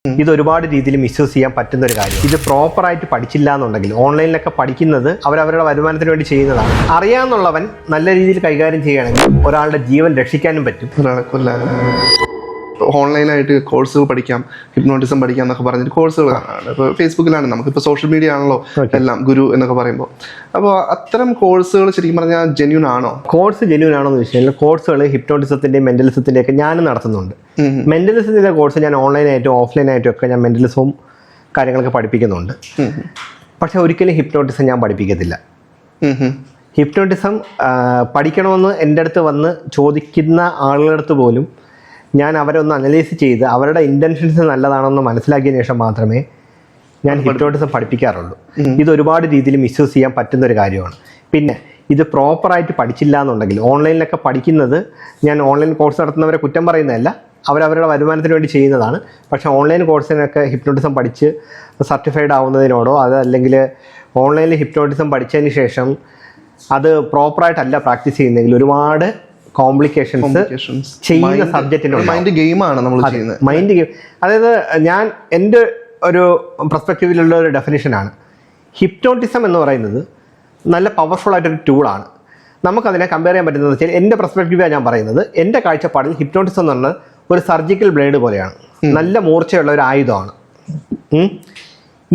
ഇത് ഒരുപാട് രീതിയിൽ മിസ്യൂസ് ചെയ്യാൻ പറ്റുന്ന ഒരു കാര്യം. ഇത് പ്രോപ്പറായിട്ട് പഠിച്ചില്ല എന്നുണ്ടെങ്കിൽ ഓൺലൈനിലൊക്കെ പഠിക്കുന്നത് അവരവരുടെ വരുമാനത്തിന് വേണ്ടി ചെയ്യുന്നതാണ്. അറിയാമെന്നുള്ളവൻ നല്ല രീതിയിൽ കൈകാര്യം ചെയ്യുകയാണെങ്കിൽ ഒരാളുടെ ജീവൻ രക്ഷിക്കാനും പറ്റും, ഒരാളെ കൊല്ലാനും. ഓൺലൈനായിട്ട് കോഴ്സുകൾ പഠിക്കാം, ഹിപ്നോട്ടിസം പഠിക്കാം എന്നൊക്കെ പറഞ്ഞിട്ട് കോഴ്സുകൾ കാണാറുണ്ട്. ഇപ്പോൾ ഫേസ്ബുക്കിലാണ്, നമുക്കിപ്പോൾ സോഷ്യൽ മീഡിയ ആണല്ലോ എല്ലാം, ഗുരു എന്നൊക്കെ പറയുമ്പോൾ. അപ്പോൾ അത്തരം കോഴ്സുകൾ ശരിക്കും പറഞ്ഞാൽ ജെന്യൂൻ ആണോ? കോഴ്സ് ജെന്യൂൻ ആണോ എന്ന് വെച്ച് കഴിഞ്ഞാൽ കോഴ്സുകൾ ഹിപ്നോട്ടിസത്തിൻ്റെയും മെന്റലിസത്തിൻ്റെ ഒക്കെ ഞാനും നടത്തുന്നുണ്ട്. മെന്റലിസത്തിൻ്റെ കോഴ്സ് ഞാൻ ഓൺലൈനായിട്ടും ഓഫ്ലൈനായിട്ടും ഒക്കെ ഞാൻ മെന്റലിസവും കാര്യങ്ങളൊക്കെ പഠിപ്പിക്കുന്നുണ്ട്. പക്ഷെ ഒരിക്കലും ഹിപ്നോട്ടിസം ഞാൻ പഠിപ്പിക്കത്തില്ല. ഹിപ്നോട്ടിസം പഠിക്കണമെന്ന് എൻ്റെ അടുത്ത് വന്ന് ചോദിക്കുന്ന ആളുകളുടെ അടുത്ത് പോലും ഞാൻ അവരെ ഒന്ന് അനലൈസ് ചെയ്ത് അവരുടെ ഇൻറ്റൻഷൻസ് നല്ലതാണെന്ന് മനസ്സിലാക്കിയതിന് ശേഷം മാത്രമേ ഞാൻ ഹിപ്നോട്ടിസം പഠിപ്പിക്കാറുള്ളൂ. ഇത് ഒരുപാട് രീതിയിൽ മിസ്യൂസ് ചെയ്യാൻ പറ്റുന്ന ഒരു കാര്യമാണ്. പിന്നെ ഇത് പ്രോപ്പറായിട്ട് പഠിച്ചില്ല എന്നുണ്ടെങ്കിൽ ഓൺലൈനിലൊക്കെ പഠിക്കുന്നത്, ഞാൻ ഓൺലൈൻ കോഴ്സ് നടത്തുന്നവരെ കുറ്റം പറയുന്നതല്ല, അവരവരുടെ വരുമാനത്തിന് വേണ്ടി ചെയ്യുന്നതാണ്. പക്ഷേ ഓൺലൈൻ കോഴ്സിനൊക്കെ ഹിപ്നോട്ടിസം പഠിച്ച് സർട്ടിഫൈഡ് ആവുന്നതിനോടോ അതല്ലെങ്കിൽ ഓൺലൈനിൽ ഹിപ്നോട്ടിസം പഠിച്ചതിന് ശേഷം അത് പ്രോപ്പറായിട്ടല്ല പ്രാക്ടീസ് ചെയ്യുന്നതെങ്കിൽ ഒരുപാട് കോംപ്ലിക്കേഷൻസ് ചെയ്യുന്ന സബ്ജക്റ്റിനുണ്ട്. മൈൻഡ് ഗെയിമാണ് നമ്മൾ ചെയ്യുന്നത്. മൈൻഡ് ഗെയിം, അതായത് ഞാൻ എൻ്റെ ഒരു പെർസ്പെക്റ്റീവിലുള്ള ഒരു ഡെഫിനിഷനാണ്. ഹിപ്നോട്ടിസം എന്ന് പറയുന്നത് നല്ല പവർഫുൾ ആയിട്ടൊരു ടൂളാണ്. നമുക്കതിനെ കമ്പയർ ചെയ്യാൻ പറ്റുന്നത് വെച്ചാൽ എൻ്റെ പെർസ്പെക്റ്റീവാണ് ഞാൻ പറയുന്നത്. എൻ്റെ കാഴ്ചപ്പാടിൽ ഹിപ്നോട്ടിസം എന്ന് പറഞ്ഞത് ഒരു സർജിക്കൽ ബ്ലേഡ് പോലെയാണ്, നല്ല മൂർച്ചയുള്ള ഒരു ആയുധമാണ്.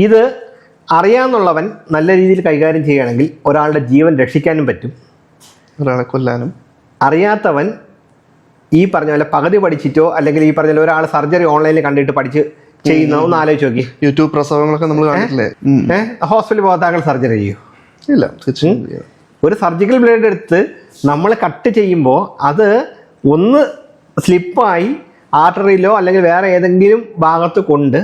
ഇത് അറിയാമെന്നുള്ളവൻ നല്ല രീതിയിൽ കൈകാര്യം ചെയ്യുകയാണെങ്കിൽ ഒരാളുടെ ജീവൻ രക്ഷിക്കാനും പറ്റും, ഒരാളെ കൊല്ലാനും. അറിയാത്തവൻ ഈ പറഞ്ഞ പോലെ പകുതി പഠിച്ചിട്ടോ അല്ലെങ്കിൽ ഈ പറഞ്ഞ പോലെ ഒരാൾ സർജറി ഓൺലൈനിൽ കണ്ടിട്ട് പഠിച്ച് ചെയ്യുന്ന ഒന്ന് ആലോചിച്ച് നോക്കി. യൂട്യൂബ് പ്രസവങ്ങളൊക്കെ നമ്മൾ കണ്ടിട്ടില്ലേ? ഹോസ്പിറ്റലിൽ പോകാത്ത ആൾ സർജറി ചെയ്യൂ? ഇല്ല, തീർച്ചയായും. ഒരു സർജിക്കൽ ബ്ലേഡ് എടുത്ത് നമ്മൾ കട്ട് ചെയ്യുമ്പോൾ അത് ഒന്ന് സ്ലിപ്പായി ആർട്ടറിയിലോ അല്ലെങ്കിൽ വേറെ ഏതെങ്കിലും ഭാഗത്ത് കൊണ്ട്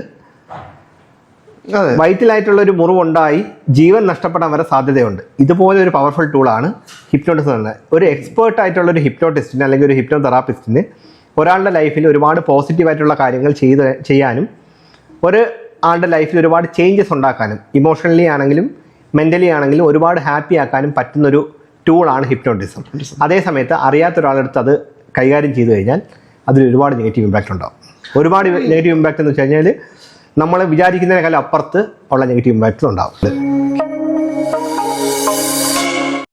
വൈറ്റലായിട്ടുള്ള ഒരു മുറിവുണ്ടായി ജീവൻ നഷ്ടപ്പെടാൻ വരെ സാധ്യതയുണ്ട്. ഇതുപോലെ ഒരു പവർഫുൾ ടൂളാണ് ഹിപ്നോട്ടിസം എന്ന്. ഒരു എക്സ്പേർട്ട് ആയിട്ടുള്ള ഒരു ഹിപ്നോട്ടിസ്റ്റിന് അല്ലെങ്കിൽ ഒരു ഹിപ്നോ തെറാപ്പിസ്റ്റിന് ഒരാളുടെ ലൈഫിൽ ഒരുപാട് പോസിറ്റീവായിട്ടുള്ള കാര്യങ്ങൾ ചെയ്യാനും ഒരു ആളുടെ ലൈഫിൽ ഒരുപാട് ചേഞ്ചസ് ഉണ്ടാക്കാനും ഇമോഷണലി ആണെങ്കിലും മെൻ്റലി ആണെങ്കിലും ഒരുപാട് ഹാപ്പി ആക്കാനും പറ്റുന്നൊരു ടൂളാണ് ഹിപ്നോട്ടിസം. അതേസമയത്ത് അറിയാത്ത ഒരാളെടുത്ത് അത് കൈകാര്യം ചെയ്തു കഴിഞ്ഞാൽ അതിൽ ഒരുപാട് നെഗറ്റീവ് ഇമ്പാക്റ്റ് ഉണ്ടാകും. ഒരുപാട് നെഗറ്റീവ് ഇമ്പാക്റ്റ് എന്ന് വെച്ച് കഴിഞ്ഞാൽ നമ്മൾ വിചാരിക്കുന്നതിനേക്കാൾ അപ്പുറത്ത് ഉള്ള നെഗറ്റീവ് ഇമ്പാക്റ്റ് ഉണ്ടാവും.